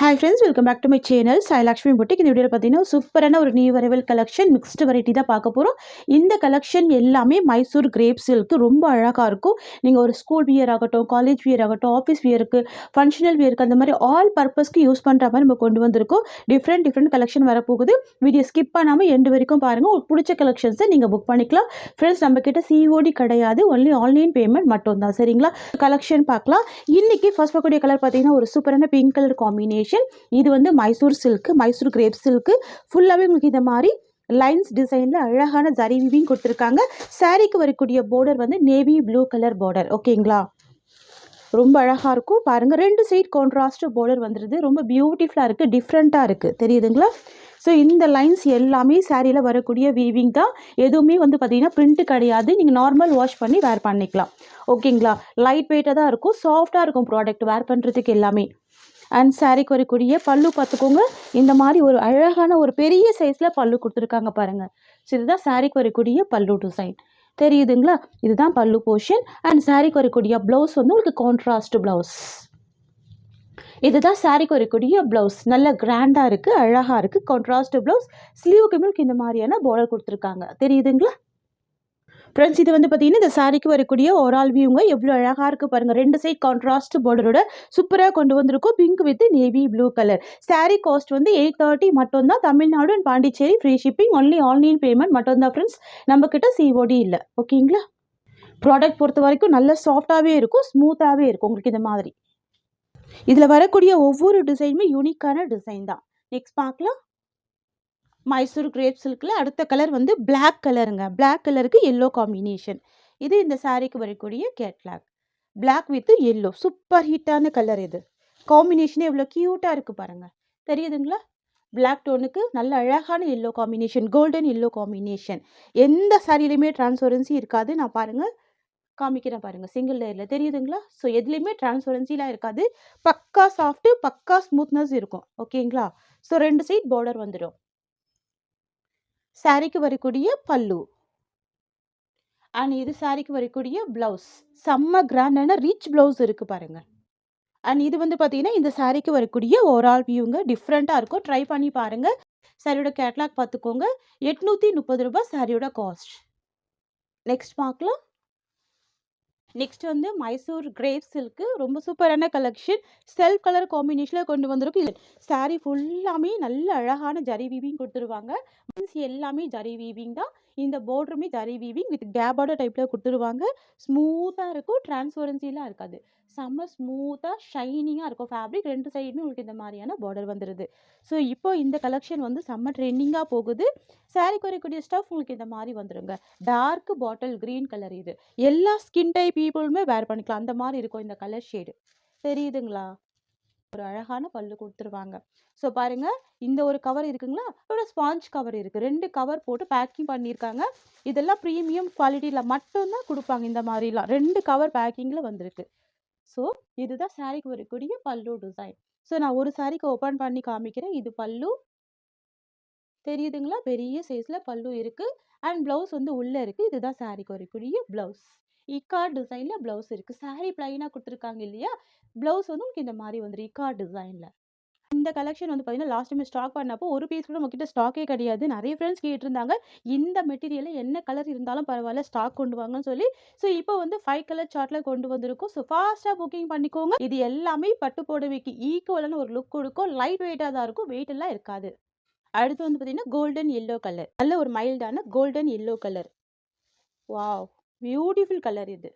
Hi friends, welcome back to my channel Sailakshmi boutique. இந்த வீடியோவில் பார்த்தீங்கன்னா சூப்பரான ஒரு new arrival collection mixed variety தான் பார்க்க போகிறோம். இந்த கலெக்ஷன் எல்லாமே மைசூர் கிரேப் சில்க்கு ரொம்ப அழகாக இருக்கும். நீங்கள் ஒரு ஸ்கூல் வியர் ஆகட்டும், காலேஜ் வியர் ஆகட்டும், ஆஃபீஸ் வியருக்கு, ஃபங்க்ஷனல் வியருக்கு, அந்த மாதிரி ஆல் பர்பஸ்க்கு யூஸ் பண்ணுற மாதிரி நம்ம கொண்டு வந்திருக்கோம். டிஃப்ரெண்ட் கலெக்ஷன் வரப்போகுது. வீடியோ ஸ்கிப் பண்ணாமல் எண்டு வரைக்கும் பாருங்கள். உங்களுக்கு பிடிச்ச கலெக்ஷன்ஸை நீங்கள் புக் பண்ணிக்கலாம். ஃப்ரெண்ட்ஸ், நம்மக்கிட்ட சிஓடி கிடையாது, ஒன்லி ஆன்லைன் பேமெண்ட் மட்டும் தான். சரிங்களா? கலெக்ஷன் பார்க்கலாம். இன்றைக்கி ஃபர்ஸ்ட் பார்க்கக்கூடிய கலர் பார்த்தீங்கன்னா ஒரு சூப்பரான பிங்க் கலர் காம்பினேஷன். இது வந்து Mysore silk, Mysore crepe silk. ஃபுல்லாகவே உங்களுக்கு இந்த மாதிரி லைன்ஸ் டிசைனில் அழகான ஜரி வீவிங் கொடுத்துருக்காங்க. சாரீக்கு வரக்கூடிய பார்டர் வந்து நேவி ப்ளூ கலர் பார்டர். ஓகேங்களா? ரொம்ப அழகாக இருக்கும். பாருங்கள், 2 சைட் கான்ட்ராஸ்ட் பார்டர் வந்துடுது. ரொம்ப பியூட்டிஃபுல்லாக இருக்குது, டிஃப்ரெண்ட்டாக இருக்குது. தெரியுதுங்களா? ஸோ இந்த லைன்ஸ் எல்லாமே சாரியில் வரக்கூடிய வீவிங் தான். எதுவுமே வந்து பார்த்திங்கன்னா பிரிண்ட்டு கிடையாது. நீங்கள் நார்மல் வாஷ் பண்ணி வேர் பண்ணிக்கலாம். ஓகேங்களா? லைட் வெயிட்டாக தான் இருக்கும், சாஃப்டாக இருக்கும் ப்ராடக்ட் வேர் பண்ணுறதுக்கு எல்லாமே. அண்ட் சாரீக்கு வரக்கூடிய பல்லு பார்த்துக்கோங்க. இந்த மாதிரி ஒரு அழகான ஒரு பெரிய சைஸில் பல்லு கொடுத்துருக்காங்க பாருங்கள். ஸோ இதுதான் சாரீக்கு வரக்கூடிய பல்லு டிசைன். தெரியுதுங்களா? இதுதான் பல்லு போர்ஷன். அண்ட் சாரீக்கு வரக்கூடிய ப்ளவுஸ் வந்து உங்களுக்கு கான்ட்ராஸ்ட் ப்ளவுஸ். இதுதான் சாரீக்கு வரக்கூடிய ப்ளவுஸ். நல்ல கிராண்டாக இருக்குது, அழகாக இருக்குது. Contrast blouse. ஸ்லீவுக்கு உங்களுக்கு இந்த மாதிரியான பார்டர் கொடுத்துருக்காங்க. தெரியுதுங்களா? ஃப்ரெண்ட்ஸ், இது வந்து பார்த்தீங்கன்னா இந்த சாரீக்கு வரக்கூடிய ஓரால் வியூங்க எவ்வளோ அழகாக இருக்குது பாருங்கள். 2 சைட் கான்ட்ராஸ்ட் பார்டரோட சூப்பராக கொண்டு வந்திருக்கோம். Pink with navy blue colour. Sari cost வந்து 830 மட்டும்தான். Tamil Nadu and Pondicherry free shipping, only online payment மட்டும்தான். ஃப்ரெண்ட்ஸ், நம்மக்கிட்ட சிஓடி இல்லை. ஓகேங்களா? ப்ராடக்ட் பொறுத்த வரைக்கும் நல்ல சாஃப்டாகவே இருக்கும், ஸ்மூத்தாகவே இருக்கும். உங்களுக்கு இந்த மாதிரி இதில் வரக்கூடிய ஒவ்வொரு டிசைனுமே யூனிக்கான டிசைன் தான். நெக்ஸ்ட் பார்க்கலாம். மைசூர் கிரேப் சில்கில் அடுத்த கலர் வந்து பிளாக் கலருங்க. பிளாக் கலருக்கு எல்லோ காம்பினேஷன். இது இந்த சாரீக்கு வரக்கூடிய catalogue. Black with yellow super ஹிட்டான கலர். இது காம்பினேஷனே எவ்வளோ க்யூட்டாக இருக்குது பாருங்கள். தெரியுதுங்களா? பிளாக் டோனுக்கு நல்ல அழகான yellow combination, golden yellow combination. எந்த சாரிலையுமே டிரான்ஸ்பரன்சி இருக்காது. நான் பாருங்கள், காமிக்கிறேன் பாருங்கள், சிங்கிள் லேயரில். தெரியுதுங்களா? ஸோ எதுலேயுமே டிரான்ஸ்பரன்சிலாம் இருக்காது. பக்கா சாஃப்ட்டு, பக்கா ஸ்மூத்னஸ் இருக்கும். ஓகேங்களா? ஸோ 2 சைட் பார்டர் வந்துடும். சாரீக்கு வரக்கூடிய பல்லு அண்ட் இது சாரீக்கு வரக்கூடிய ப்ளவுஸ். செம்ம கிராண்டான ரிச் ப்ளவுஸ் இருக்குது பாருங்கள். அண்ட் இது வந்து பார்த்தீங்கன்னா இந்த சாரீக்கு வரக்கூடிய ஓவரால் வியூங்க டிஃப்ரெண்ட்டாக இருக்கும். ட்ரை பண்ணி பாருங்கள். சாரியோட கேட்லாக் பார்த்துக்கோங்க. 830 ரூபாய் சாரியோட காஸ்ட். நெக்ஸ்ட் பார்க்கலாம். நெக்ஸ்ட் வந்து மைசூர் கிரேப் சில்க்கு. ரொம்ப சூப்பரான கலெக்ஷன். செல்ஃப் கலர் காம்பினேஷனில் கொண்டு வந்திருக்கு. சாரீ ஃபுல்லாமே நல்ல அழகான ஜரி வீவிங் கொடுத்துருவாங்க. மீன்ஸ் எல்லாமே ஜரி வீவிங் தான். இந்த பார்டருமே ஜரி வீவிங் வித் கேபார்ட டைப்பில் கொடுத்துருவாங்க. ஸ்மூத்தாக இருக்கும், டிரான்ஸ்பரன்சிலாம் இருக்காது. செம்ம ஸ்மூத்தாக ஷைனிங்காக இருக்கும் ஃபேப்ரிக். 2 சைடுமே உங்களுக்கு இந்த மாதிரியான பார்டர் வந்துடுது. ஸோ இப்போ இந்த கலெக்ஷன் வந்து செம்ம ட்ரெண்டிங்காக போகுது. சாரீக்கு வரக்கூடிய ஸ்டஃப் உங்களுக்கு இந்த மாதிரி வந்துடுங்க. Dark bottle green colour. இது எல்லா ஸ்கின் டைப் பீப்புளுமே வேர் பண்ணிக்கலாம். அந்த மாதிரி இருக்கும் இந்த கலர் ஷேடு. தெரியுதுங்களா? ஒரு அழகான பல்லு கொடுத்துருவாங்க. ஸோ பாருங்கள், இந்த ஒரு கவர் இருக்குங்களா, ஒரு ஸ்பாஞ்ச் கவர் இருக்குது. 2 கவர் போட்டு பேக்கிங் பண்ணியிருக்காங்க. இதெல்லாம் ப்ரீமியம் குவாலிட்டியில் மட்டும்தான் கொடுப்பாங்க. இந்த மாதிரிலாம் 2 கவர் பேக்கிங்கில் வந்திருக்கு. ஸோ இதுதான் சாரீக்கு வரக்கூடிய பல்லு டிசைன். ஸோ நான் ஒரு சாரீக்கு ஓப்பன் பண்ணி காமிக்கிறேன். இது பல்லு. தெரியுதுங்களா? பெரிய சைஸில் பல்லு இருக்குது. அண்ட் ப்ளவுஸ் வந்து உள்ளே இருக்குது. இதுதான் சாரீக்கு வரக்கூடிய ப்ளவுஸ். இக்கார்ட் டிசைனில் ப்ளவுஸ் இருக்குது. சாரீ ப்ளைனாக கொடுத்துருக்காங்க இல்லையா, ப்ளவுஸ் வந்து உங்களுக்கு இந்த மாதிரி வந்துடும் இக்கார்ட் டிசைனில். இந்த கலெக்ஷன் வந்து பார்த்தீங்கன்னா லாஸ்ட் டைம் ஸ்டாக் பண்ணப்போ ஒரு பீஸ் கூட நம்மக்கிட்ட ஸ்டாக்கே கிடையாது. நிறைய ஃப்ரெண்ட்ஸ் கேட்டிருந்தாங்க, இந்த மெட்டீரியலில் என்ன கலர் இருந்தாலும் பரவாயில்ல ஸ்டாக் கொண்டு வாங்கன்னு சொல்லி. ஸோ இப்போ வந்து 5 கலர் சார்ட்டில் கொண்டு வந்திருக்கும். ஸோ ஃபாஸ்ட்டாக புக்கிங் பண்ணிக்கோங்க. இது எல்லாமே பட்டு புடவைக்கு ஈக்குவலான ஒரு லுக் கொடுக்கும். லைட் வெயிட்டாக தான் இருக்கும், வெயிட் எல்லாம் இருக்காது. அடுத்து வந்து பார்த்தீங்கன்னா கோல்டன் எல்லோ கலர். நல்ல ஒரு மைல்டான golden yellow colour. Wow, beautiful colour. இது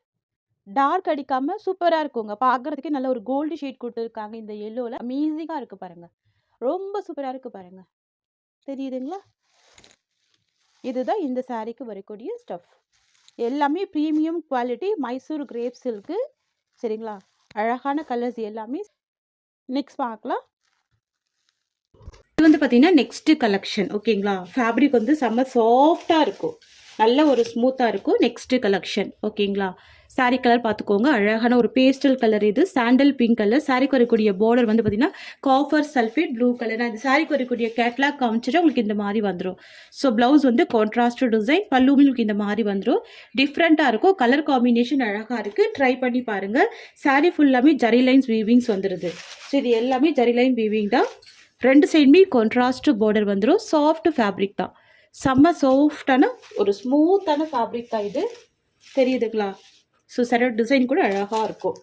டார்க் அடிக்காம சூப்பராக இருக்குங்க. பார்க்குறதுக்கே நல்ல ஒரு கோல்டு ஷேட் கொடுத்துருக்காங்க. இந்த எல்லோவில் அமேசிங்காக இருக்குது பாருங்கள். ரொம்ப சூப்பராக இருக்குது பாருங்கள். தெரியுதுங்களா? இதுதான் இந்த சாரீக்கு வரக்கூடிய ஸ்டஃப். எல்லாமே premium quality Mysore crepe silk. சரிங்களா? அழகான கலர்ஸ் எல்லாமே. நெக்ஸ்ட் பார்க்கலாம். இது வந்து பார்த்தீங்கன்னா நெக்ஸ்ட் கலெக்ஷன். ஓகேங்களா? ஃபேப்ரிக் வந்து செம்ம சாஃப்டாக இருக்கும், நல்ல ஒரு ஸ்மூத்தாக இருக்கும். Next collection. ஓகேங்களா? சாரீ கலர் பார்த்துக்கோங்க, அழகான ஒரு பேஸ்டல் கலர். இது சாண்டல் பிங்க் கலர். சாரீக்கு வரக்கூடிய பார்டர் வந்து பார்த்தீங்கன்னா காப்பர் சல்ஃபேட் ப்ளூ கலர். நான் இந்த சாரீக்கு வரக்கூடிய கேட்லாக் காமிச்சிட்டு உங்களுக்கு இந்த மாதிரி வந்துடும். ஸோ ப்ளவுஸ் வந்து கான்ட்ராஸ்ட் டிசைன், பல்லுமே உங்களுக்கு இந்த மாதிரி வந்துடும். டிஃப்ரெண்ட்டாக இருக்கும், கலர் காம்பினேஷன் அழகாக இருக்குது. ட்ரை பண்ணி பாருங்கள். சாரீ ஃபுல்லாமே ஜரி லைன்ஸ் வீவிங்ஸ் வந்துடுது. ஸோ இது எல்லாமே ஜரி லைன் வீவிங் தான். ரெண்டு சைடுமே கான்ட்ராஸ்ட் பார்டர் வந்துடும். சாஃப்ட் ஃபேப்ரிக் தான், செம்ம சாஃப்டான ஒரு ஸ்மூத்தான ஃபேப்ரிக் தான் இது. தெரியுதுங்களா? ஸோ சாரியோட டிசைன் கூட அழகாக இருக்கும்.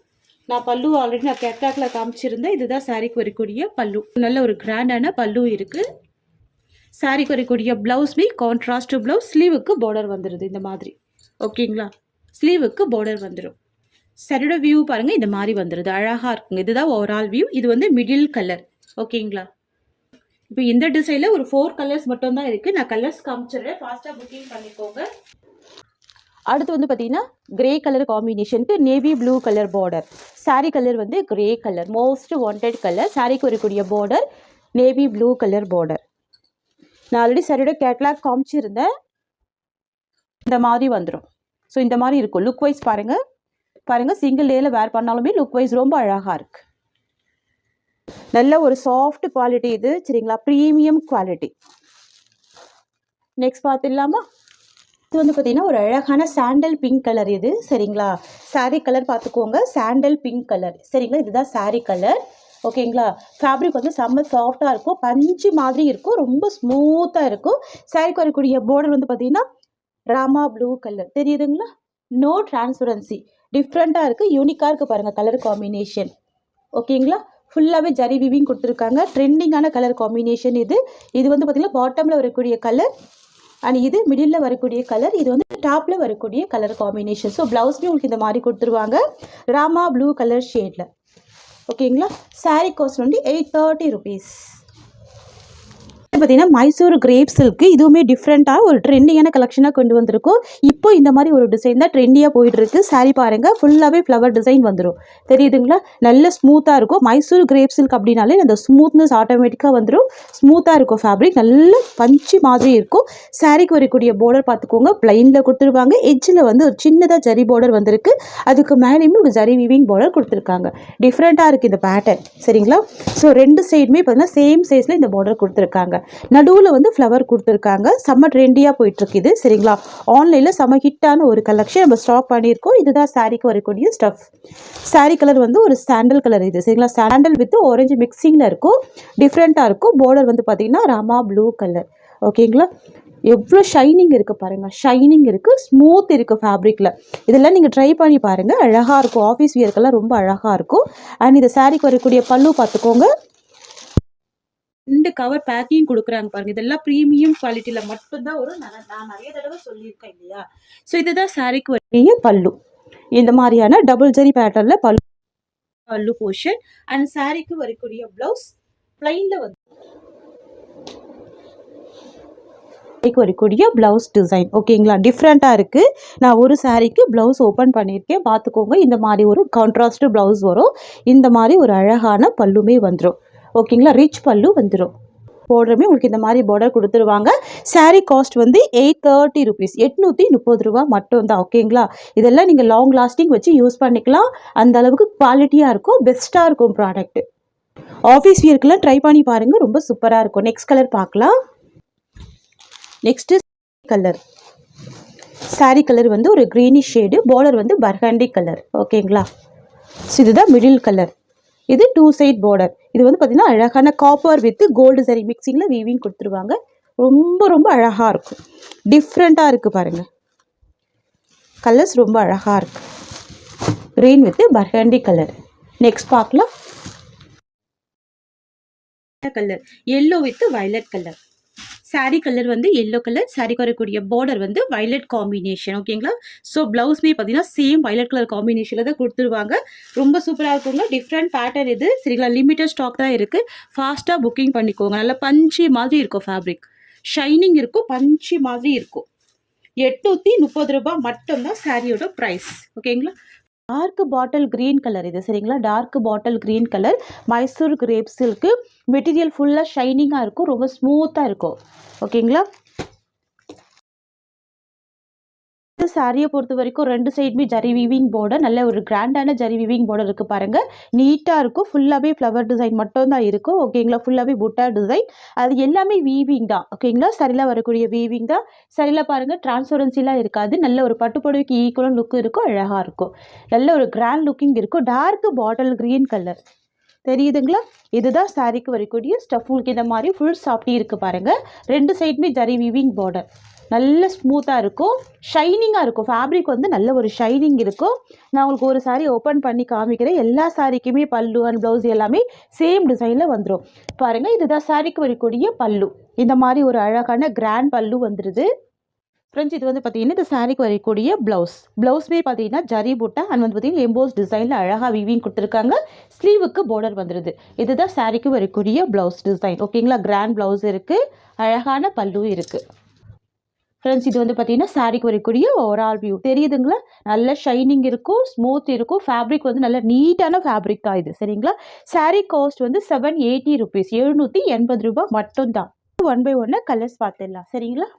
நான் பல்லு ஆல்ரெடி நான் கேட்லாக்ல காமிச்சிருந்தேன். இதுதான் சாரீக்கு வரக்கூடிய பல்லு. நல்ல ஒரு கிராண்டான பல்லு இருக்குது. சாரீக்கு வரக்கூடிய ப்ளவுஸ்மே கான்ட்ராஸ்ட் ப்ளவுஸ். ஸ்லீவுக்கு பார்டர் வந்துடுது இந்த மாதிரி. ஓகேங்களா? ஸ்லீவுக்கு பார்டர் வந்துடும். சாரியோட வியூ பாருங்கள், இந்த மாதிரி வந்துடுது, அழகாக இருக்குங்க. இதுதான் ஓவரால் வியூ. இது வந்து மிடில் கலர். ஓகேங்களா? இப்போ இந்த டிசைனில் ஒரு 4 கலர்ஸ் மட்டும் தான் இருக்குது. நான் கலர்ஸ் காமிச்சிடுறேன், ஃபாஸ்ட்டாக புக்கிங் பண்ணிக்கோங்க. அடுத்து வந்து பார்த்தீங்கன்னா கிரே கலர் காம்பினேஷனுக்கு navy blue colour border. Sari colour வந்து grey colour, most wanted colour. சாரீக்கு வரக்கூடிய border navy blue colour border. நான் ஆல்ரெடி சாரியோட கேட்லாக் காமிச்சிருந்தேன். இந்த மாதிரி வந்துடும். ஸோ இந்த மாதிரி இருக்கும். லுக் வைஸ் பாருங்கள், பாருங்கள், சிங்கிள் டேயில் வேர் பண்ணாலுமே லுக் வைஸ் ரொம்ப அழகாக இருக்குது. நல்ல ஒரு சாஃப்ட் குவாலிட்டி இது, சரிங்களா? Premium quality. நெக்ஸ்ட் பார்த்துடலாமா? இது வந்து பார்த்தீங்கன்னா ஒரு அழகான சாண்டல் பிங்க் கலர் இது, சரிங்களா? சாரீ கலர் பார்த்துக்கோங்க, சாண்டல் பிங்க் கலர், சரிங்களா? இதுதான் சாரீ கலர். ஓகேங்களா? ஃபேப்ரிக் வந்து செம்ம சாஃப்டாக இருக்கும், பஞ்சு மாதிரி இருக்கும், ரொம்ப ஸ்மூத்தாக இருக்கும். சாரீக்கு வரக்கூடிய பார்டர் வந்து பார்த்தீங்கன்னா ராமா ப்ளூ கலர். தெரியுதுங்களா? நோ டிரான்ஸ்பரன்சி, டிஃப்ரெண்ட்டாக இருக்குது, யூனிக்காக இருக்குது பாருங்கள் கலர் காம்பினேஷன். ஓகேங்களா? ஃபுல்லாகவே ஜரி வீவிங் கொடுத்துருக்காங்க. ட்ரெண்டிங்கான கலர் காம்பினேஷன் இது. இது வந்து பார்த்திங்கன்னா பாட்டமில் வரக்கூடிய கலர் அண்ட் இது மிடில் வரக்கூடிய கலர். இது வந்து டாப்பில் வரக்கூடிய கலர் காம்பினேஷன். ஸோ ப்ளவுஸ்மே உங்களுக்கு இந்த மாதிரி கொடுத்துருவாங்க, ராமா ப்ளூ கலர் ஷேடில். ஓகேங்களா? சாரீ காஸ்ட் வந்து 830 rupees. பார்த்தீங்கன்னா மைசூர் கிரேப் சில்க்கு. இதுவுமே டிஃப்ரெண்ட்டாக ஒரு ட்ரெண்டிங்கான கலெக்ஷனாக கொண்டு வந்திருக்கும். இப்போ இந்த மாதிரி ஒரு டிசைன் தான் ட்ரெண்டியாக போயிட்டு இருக்கு. சாரி பாருங்கள், ஃபுல்லாகவே ஃப்ளவர் டிசைன் வந்துடும். தெரியுதுங்களா? நல்ல ஸ்மூத்தாக இருக்கும். மைசூர் கிரேப் சில்க் அப்படின்னாலே அந்த ஸ்மூத்னஸ் ஆட்டோமேட்டிக்காக வந்துடும். ஸ்மூத்தாக இருக்கும் ஃபேப்ரிக், நல்ல பஞ்சு மாதிரி இருக்கும். சாரிக்கு வரக்கூடிய பார்டர் பார்த்துக்கோங்க, பிளைனில் கொடுத்துருவாங்க. எட்ஜில் வந்து ஒரு சின்னதாக ஜரி பார்டர் வந்திருக்கு. அதுக்கு மேலேயுமே ஒரு ஜரி வீவிங் பார்டர் கொடுத்துருக்காங்க. டிஃப்ரெண்ட்டாக இருக்குது இந்த பேட்டர்ன், சரிங்களா? ஸோ ரெண்டு சைடுமே பார்த்தீங்கன்னா சேம் சைஸில் இந்த பார்டர் கொடுத்துருக்காங்க. நடுவில் வந்து ஃப்ளவர் கொடுத்துருக்காங்க. செம்ம ட்ரெண்டியாக போயிட்டுருக்கு இது, சரிங்களா? ஆன்லைனில் செம்ம ஹிட்டான ஒரு கலெக்ஷன் நம்ம ஸ்டாக் பண்ணியிருக்கோம். இதுதான் சாரீக்கு வரக்கூடிய ஸ்டஃப். சாரீ கலர் வந்து ஒரு சாண்டல் கலர் இது, சரிங்களா? சாண்டல் வித் ஆரஞ்சு மிக்சிங்கில் இருக்கும், டிஃப்ரெண்ட்டாக இருக்கும். பார்டர் வந்து பார்த்திங்கன்னா ராமா ப்ளூ கலர். ஓகேங்களா? எவ்வளோ ஷைனிங் இருக்குது பாருங்கள், ஷைனிங் இருக்குது, ஸ்மூத் இருக்குது ஃபேப்ரிக்கில். இதெல்லாம் நீங்கள் ட்ரை பண்ணி பாருங்கள், அழகாக இருக்கும். ஆஃபீஸ் வியர்க்கெல்லாம் ரொம்ப அழகாக இருக்கும். அண்ட் இந்த சாரீக்கு வரக்கூடிய பல்லு பார்த்துக்கோங்க, இந்த கவர் பேக்கிங் கொடுக்குறாங்க பாருங்க. இதெல்லாம் ப்ரீமியம் குவாலிட்டியில் மட்டும்தான் வரும். நான் நிறைய தடவை சொல்லியிருக்கேன் இல்லையா? ஸோ இதுதான் சாரீக்கு வரக்கூடிய பல்லு. இந்த மாதிரியான டபுள் ஜரி பேட்டர்னில் பல்லு போர்ஷன். அண்ட் சாரீக்கு வரக்கூடிய ப்ளவுஸ் பிளைனில் வந்து வரக்கூடிய ப்ளவுஸ் டிசைன். ஓகேங்களா? டிஃப்ரெண்ட்டாக இருக்குது. நான் ஒரு சாரீக்கு ப்ளவுஸ் ஓப்பன் பண்ணியிருக்கேன், பார்த்துக்கோங்க. இந்த மாதிரி ஒரு கான்ட்ராஸ்ட் ப்ளவுஸ் வரும். இந்த மாதிரி ஒரு அழகான பல்லுமே வந்துடும். ஓகேங்களா? ரிச் பல்லு வந்துடும். பார்டருமே உங்களுக்கு இந்த மாதிரி பார்டர் கொடுத்துருவாங்க. சாரீ காஸ்ட் வந்து 830 rupees, 830 ரூபா மட்டும்தான். ஓகேங்களா? இதெல்லாம் நீங்கள் லாங் லாஸ்டிங் வச்சு யூஸ் பண்ணிக்கலாம். அந்த அளவுக்கு குவாலிட்டியாக இருக்கும், பெஸ்ட்டாக இருக்கும் ப்ராடக்ட். ஆஃபீஸ் வியர்க்கெல்லாம் ட்ரை பண்ணி பாருங்கள், ரொம்ப சூப்பராக இருக்கும். நெக்ஸ்ட் கலர் பார்க்கலாம். Next colour. சாரீ கலர் வந்து ஒரு க்ரீனிஷ் ஷேடு, பார்டர் வந்து பர்கண்டி கலர். ஓகேங்களா? ஸோ இதுதான் மிடில் கலர். இது 2 சைட் பார்டர். இது வந்து பார்த்திங்கன்னா அழகான காப்பர் வித் கோல்டு சரி மிக்சிங்கில் வீவிங் கொடுத்துருவாங்க. ரொம்ப ரொம்ப அழகாக இருக்கும், டிஃப்ரெண்ட்டாக இருக்குது பாருங்கள். கலர்ஸ் ரொம்ப அழகாக இருக்குது. Green with burgundy colour. Next பார்க்கலாம். Colour yellow with violet colour. Sari colour வந்து எல்லோ கலர். சாரீக்கு வரக்கூடிய பார்டர் வந்து வயலட் காம்பினேஷன். ஓகேங்களா? ஸோ ப்ளவுஸ்மே பார்த்தீங்கன்னா சேம் வயலட் கலர் காம்பினேஷனில் தான் கொடுத்துருவாங்க. ரொம்ப சூப்பராக இருக்குங்க. டிஃப்ரெண்ட் பேட்டர்ன் இது, சரிங்களா? லிமிட்டட் ஸ்டாக் தான் இருக்குது. ஃபாஸ்ட்டாக புக்கிங் பண்ணிக்கோங்க. நல்லா பஞ்சு மாதிரி இருக்கும் ஃபேப்ரிக், ஷைனிங் இருக்கும், பஞ்சு மாதிரி இருக்கும். 830 ரூபா மட்டும்தான் சாரியோட ப்ரைஸ். ஓகேங்களா? டார்க் பாட்டில் க்ரீன் கலர் இது, சரிங்களா? Dark bottle green colour, Mysore crepe silk. Material ஃபுல்லாக ஷைனிங்காக இருக்கும், ரொம்ப ஸ்மூத்தாக இருக்கும். ஓகேங்களா? சாரியை பொறுத்த வரைக்கும் 2 சைடுமே ஜரி வீவிங் பார்டர், நல்ல ஒரு கிராண்டான ஜரி வீவிங் பார்டர் இருக்குது பாருங்கள். நீட்டாக இருக்கும். ஃபுல்லாகவே ஃப்ளவர் டிசைன் மட்டும் தான் இருக்கும். ஓகேங்களா, ஃபுல்லாகவே புட்டா டிசைன். அது எல்லாமே வீவிங் தான். ஓகேங்களா, சரியில் வரக்கூடிய வீவிங் தான். சரியில் பாருங்கள், டிரான்ஸ்பரன்சிலாம் இருக்காது. நல்ல ஒரு பட்டு புடவைக்கு ஈக்குவலான லுக் இருக்கும். அழகாக இருக்கும். நல்ல ஒரு கிராண்ட் லுக்கிங் இருக்கும். டார்க் பாட்டில் க்ரீன் கலர் தெரியுதுங்களா? இதுதான் சாரிக்கு வரக்கூடிய ஸ்டஃப். உங்களுக்கு இந்த மாதிரி ஃபுல் சாஃப்டி இருக்குது பாருங்கள். 2 சைடுமே ஜரி வீவிங் பார்டர். நல்ல ஸ்மூத்தாக இருக்கும். ஷைனிங்காக இருக்கும். ஃபேப்ரிக் வந்து நல்ல ஒரு ஷைனிங் இருக்கும். நான் உங்களுக்கு ஒரு சாரீ ஓப்பன் பண்ணி காமிக்கிறேன். எல்லா சாரிக்குமே பல்லு அண்ட் ப்ளவுஸ் எல்லாமே சேம் டிசைனில் வந்துடும் பாருங்கள். இதுதான் சாரிக்கு வரக்கூடிய பல்லு. இந்த மாதிரி ஒரு அழகான கிராண்ட் பல்லு வந்துடுது ஃப்ரெண்ட்ஸ். இது வந்து பார்த்தீங்கன்னா இந்த சாரிக்கு வரக்கூடிய ப்ளவுஸ்மே பார்த்தீங்கன்னா ஜரி புட்டா அண்ட் வந்து பார்த்தீங்கன்னா எம்போஸ் டிசைனில் அழகாக வீவிங் கொடுத்துருக்காங்க. ஸ்லீவுக்கு பார்டர் வந்துடுது. இதுதான் சாரிக்கு வரக்கூடிய ப்ளவுஸ் டிசைன். ஓகேங்களா, கிராண்ட் ப்ளவுஸ் இருக்குது, அழகான பல்லு இருக்குது ஃப்ரெண்ட்ஸ். இது வந்து பார்த்தீங்கன்னா சாரிக்கு வரக்கூடிய ஓவரால் வியூ தெரியுதுங்களா? நல்ல ஷைனிங் இருக்கும், ஸ்மூத் இருக்கும். ஃபேப்ரிக் வந்து நல்ல நீட்டான ஃபேப்ரிக் தான் இது. சரிங்களா, சாரீ காஸ்ட் வந்து 780 ருபீஸ், 780 ரூபாய் மட்டும்தான். 1 by 1 கலர்ஸ் பார்த்துடலாம். சரிங்களா,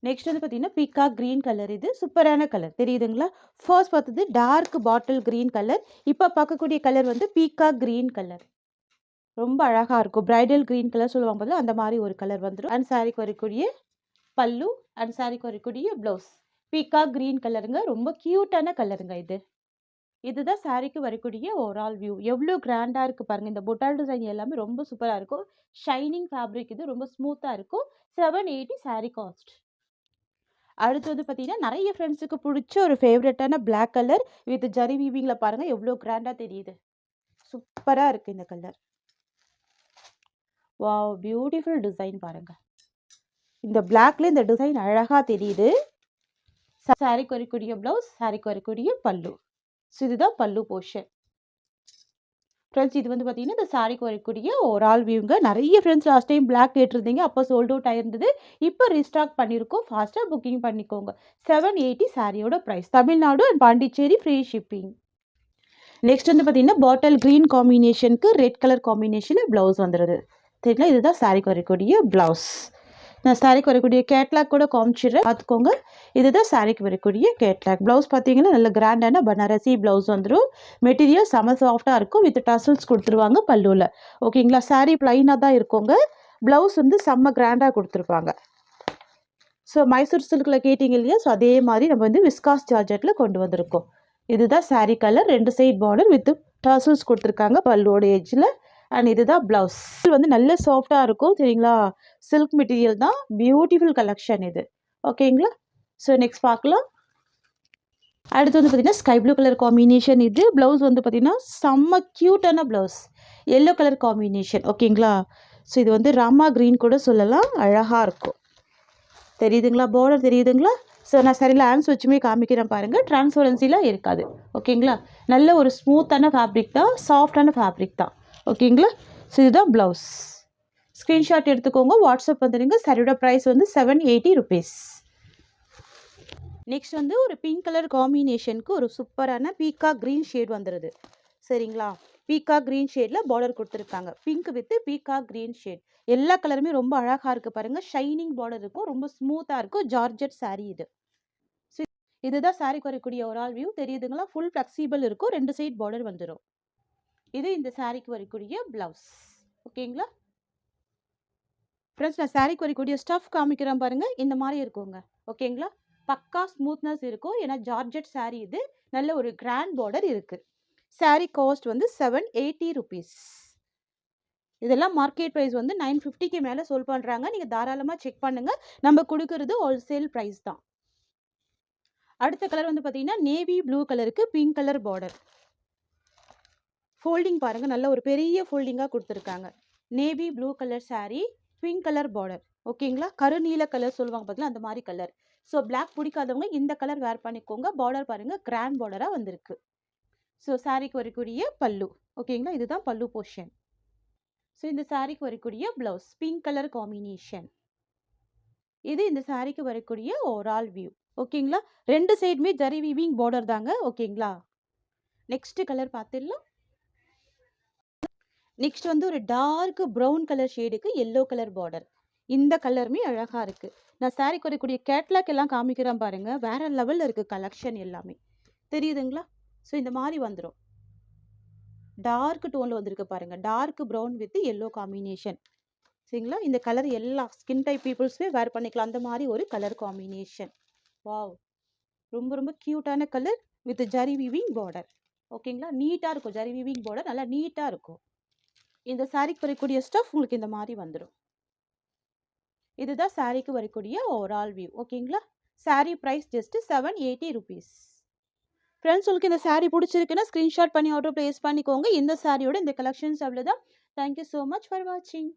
நெக்ஸ்ட் வந்து பார்த்தீங்கன்னா பீகாக் க்ரீன் கலர். இது சூப்பரான கலர் தெரியுதுங்களா? ஃபர்ஸ்ட் பார்த்தது டார்க் பாட்டில் க்ரீன் கலர். இப்போ பார்க்கக்கூடிய கலர் வந்து பீகாக் க்ரீன் கலர். ரொம்ப அழகாக இருக்கும். பிரைடல் க்ரீன் கலர் சொல்லுவாங்க போது அந்த மாதிரி ஒரு கலர் வந்துடும். அண்ட் சாரிக்கு வரக்கூடிய பல்லு அண்ட் சாரிக்கு வரக்கூடிய ப்ளவுஸ் பீகாக் க்ரீன் கலருங்க. ரொம்ப க்யூட்டான கலருங்க இது. இதுதான் சாரிக்கு வரக்கூடிய ஓவரால் வியூ. எவ்வளோ கிராண்டாக இருக்குது பாருங்கள். இந்த பொட்டால் டிசைன் எல்லாமே ரொம்ப சூப்பராக இருக்கும். ஷைனிங் ஃபேப்ரிக் இது. ரொம்ப ஸ்மூத்தாக இருக்கும். 780 சாரீ காஸ்ட். அடுத்து வந்து பார்த்தீங்கன்னா நிறைய ஃப்ரெண்ட்ஸுக்கு பிடிச்ச ஒரு ஃபேவரட்டான பிளாக் கலர் வித் ஜரி வீவிங்கில் பாருங்கள் எவ்வளோ கிராண்டாக தெரியுது. சூப்பராக இருக்குது இந்த கலர். வாவ், பியூட்டிஃபுல் டிசைன் பாருங்கள். இந்த பிளாக்ல இந்த டிசைன் அழகாக தெரியுது. சாரிக்கு வரக்கூடிய ப்ளவுஸ், சாரிக்கு வரக்கூடிய பல்லு. ஸோ இதுதான் பல்லு போர்ஷன் ஃப்ரெண்ட்ஸ். இது வந்து பார்த்தீங்கன்னா இந்த சாரிக்கு வரக்கூடிய ஒரு ஆல் வியூங்க. நிறைய ஃப்ரெண்ட்ஸ் லாஸ்ட் டைம் பிளாக் கேட்டிருந்தீங்க. அப்போ சோல்ட் அவுட் ஆயிருந்தது. இப்போ ரீஸ்டாக் பண்ணியிருக்கோம். ஃபாஸ்ட்டாக புக்கிங் பண்ணிக்கோங்க. 780 சாரியோட price. Tamil Nadu and Pondicherry free shipping. Next வந்து பார்த்தீங்கன்னா பாட்டில் க்ரீன் காம்பினேஷனுக்கு ரெட் கலர் காம்பினேஷனில் ப்ளவுஸ் வந்துடுது. சரிங்களா, இதுதான் சாரிக்கு வரக்கூடிய ப்ளவுஸ். நான் சாரிக்கு வரக்கூடிய கேட்லாக் கூட காமிச்சிடுறேன், பார்த்துக்கோங்க. இதுதான் சாரிக்கு வரக்கூடிய கேட்லாக். ப்ளவுஸ் பார்த்தீங்கன்னா நல்ல கிராண்டான பனாரசி ப்ளவுஸ் வந்துடும். மெட்டீரியல் செம சாஃப்டாக இருக்கும். வித் டசல்ஸ் கொடுத்துருவாங்க பல்லுவில். ஓகேங்களா, சாரீ ப்ளைனாக தான் இருக்குங்க. ப்ளவுஸ் வந்து செம்ம கிராண்டாக கொடுத்துருப்பாங்க. ஸோ மைசூர் சில்கில் கேட்டிங்க இல்லையா? ஸோ அதே மாதிரி நம்ம வந்து விஸ்காஸ் ஜார்ஜெட்டில் கொண்டு வந்திருக்கோம். இதுதான் sari colour. 2 side border with tassels கொடுத்துருக்காங்க பல்லுவோட எஜ்ஜில். அண்ட் இதுதான் ப்ளவுஸ். வந்து நல்ல சாஃப்டாக இருக்கும். சரிங்களா, சில்க் மெட்டீரியல் தான். பியூட்டிஃபுல் கலெக்ஷன் இது. ஓகேங்களா, ஸோ நெக்ஸ்ட் பார்க்கலாம். அடுத்து வந்து பார்த்திங்கன்னா ஸ்கை ப்ளூ கலர் காம்பினேஷன். இது ப்ளவுஸ் வந்து பார்த்திங்கன்னா செம்ம க்யூட்டான ப்ளவுஸ். Yellow colour combination. ஓகேங்களா, ஸோ இது வந்து ராமா க்ரீன் கூட சொல்லலாம். அழகாக இருக்கும். தெரியுதுங்களா? பார்டர் தெரியுதுங்களா? ஸோ நான் சரியில் ஹேண்ட்ஸ் வச்சுமே காமிக்கிறேன் பாருங்கள். டிரான்ஸ்பரன்சிலாம் இருக்காது. ஓகேங்களா, நல்ல ஒரு ஸ்மூத்தான ஃபேப்ரிக் தான், சாஃப்டான ஃபேப்ரிக் தான். ஓகேங்களா, ஸோ இதுதான் ப்ளவுஸ். ஸ்க்ரீன்ஷாட் எடுத்துக்கோங்க, வாட்ஸ்அப் வந்துடுங்க. சரியோட ப்ரைஸ் வந்து 780 ருபீஸ். நெக்ஸ்ட் வந்து ஒரு பிங்க் கலர் காம்பினேஷனுக்கு ஒரு சூப்பரான பீகாக் க்ரீன் ஷேட் வந்துடுது. சரிங்களா, பீகாக் க்ரீன் ஷேடில் பார்டர் கொடுத்துருக்காங்க. Pink with peacock green shade. எல்லா கலருமே ரொம்ப அழகாக இருக்குது பாருங்கள். ஷைனிங் பார்டர் இருக்கும். ரொம்ப ஸ்மூத்தாக இருக்கும். ஜார்ஜெட் சாரீ இது. இதுதான் சாரிக்கு வரக்கூடிய ஒரு ஆல் வியூ. தெரியுதுங்களா? ஃபுல் ஃப்ளெக்சிபிள் இருக்கும். 2 சைட் பார்டர் வந்துடும். இது இந்த சாரிக்கு வரக்கூடிய ப்ளவுஸ். ஓகேங்களா ஃப்ரெண்ட்ஸ், நான் சாரிக்கு வரக்கூடிய ஸ்டஃப் காமிக்கிறேன் பாருங்கள். இந்த மாதிரி இருக்குங்க. ஓகேங்களா, பக்கா ஸ்மூத்னஸ் இருக்கும். ஏன்னா ஜார்ஜெட் சாரீ இது. நல்ல ஒரு கிராண்ட் பார்டர் இருக்குது. சாரீ காஸ்ட் வந்து 780 ருபீஸ். இதெல்லாம் மார்க்கெட் ப்ரைஸ் வந்து 950க்கு மேலே சோல் பண்ணுறாங்க. நீங்கள் தாராளமாக செக் பண்ணுங்கள். நம்ம கொடுக்கறது ஹோல்சேல் ப்ரைஸ் தான். அடுத்த கலர் வந்து பார்த்தீங்கன்னா நேவி ப்ளூ கலருக்கு பிங்க் கலர் பார்டர். ஃபோல்டிங் பாருங்கள், நல்ல ஒரு பெரிய ஃபோல்டிங்காக கொடுத்துருக்காங்க. Navy blue colour sari, pink colour border. ஓகேங்களா, கருநீல கலர் சொல்லுவாங்க பார்த்தீங்களா, அந்த மாதிரி கலர். ஸோ பிளாக் பிடிக்காதவங்க இந்த கலர் வேர் பண்ணிக்கோங்க. பார்டர் பாருங்கள், கிராண்ட் பார்டராக வந்திருக்கு. ஸோ சாரீக்கு வரக்கூடிய பல்லு. ஓகேங்களா, இதுதான் பல்லு போர்ஷன். ஸோ இந்த சாரீக்கு வரக்கூடிய ப்ளவுஸ் பிங்க் கலர் காம்பினேஷன். இது இந்த சாரீக்கு வரக்கூடிய ஓவரால் வியூ. ஓகேங்களா, 2 சைடுமே ஜரி வீவிங் பார்டர் தாங்க. ஓகேங்களா, நெக்ஸ்ட் கலர் பார்த்துடலாம். நெக்ஸ்ட் வந்து ஒரு டார்க் ப்ரௌன் கலர் ஷேடுக்கு எல்லோ கலர் பார்டர். இந்த கலருமே அழகாக இருக்குது. நான் சாரீக்கு வரக்கூடிய கேட்லாக் எல்லாம் காமிக்கிறேன் பாருங்க. வேற லெவல்ல இருக்கு கலெக்ஷன் எல்லாமே. தெரியுதுங்களா? ஸோ இந்த மாரி வந்துரும். டார்க் டோன்ல வந்திருக்கு பாருங்க. Dark brown with yellow combination. சரிங்களா? இந்த கலர் எல்லா ஸ்கின் டைப் பீப்புள்ஸுமே வேர் பண்ணிக்கலாம். அந்த மாரி ஒரு கலர் காம்பினேஷன். வாவ்! ரொம்ப ரொம்ப கியூட்டான colour with zari weaving border. ஓகேங்களா? நீட்டா இருக்கும். ஜரி வீவிங் பார்டர் நல்லா நீட்டா இருக்கும். இந்த சாரீக்கு வரக்கூடிய ஸ்டஃப் உங்களுக்கு இந்த மாரி வந்துரும். இதுதான் சாரீக்கு வரக்கூடிய ஓவரால் வியூ. ஓகேங்களா? Sari price just 780 rupees. Friends, உங்களுக்கு இந்த சாரீ பிடிச்சிருக்குன்னா ஸ்கிரீன்ஷாட் பண்ணி ஆர்டர் பிளேஸ் பண்ணிக்கோங்க. இந்த சாரியோட இந்த கலெக்ஷன்ஸ் அவ்வளோதான். Thank you so much for வாட்சிங்.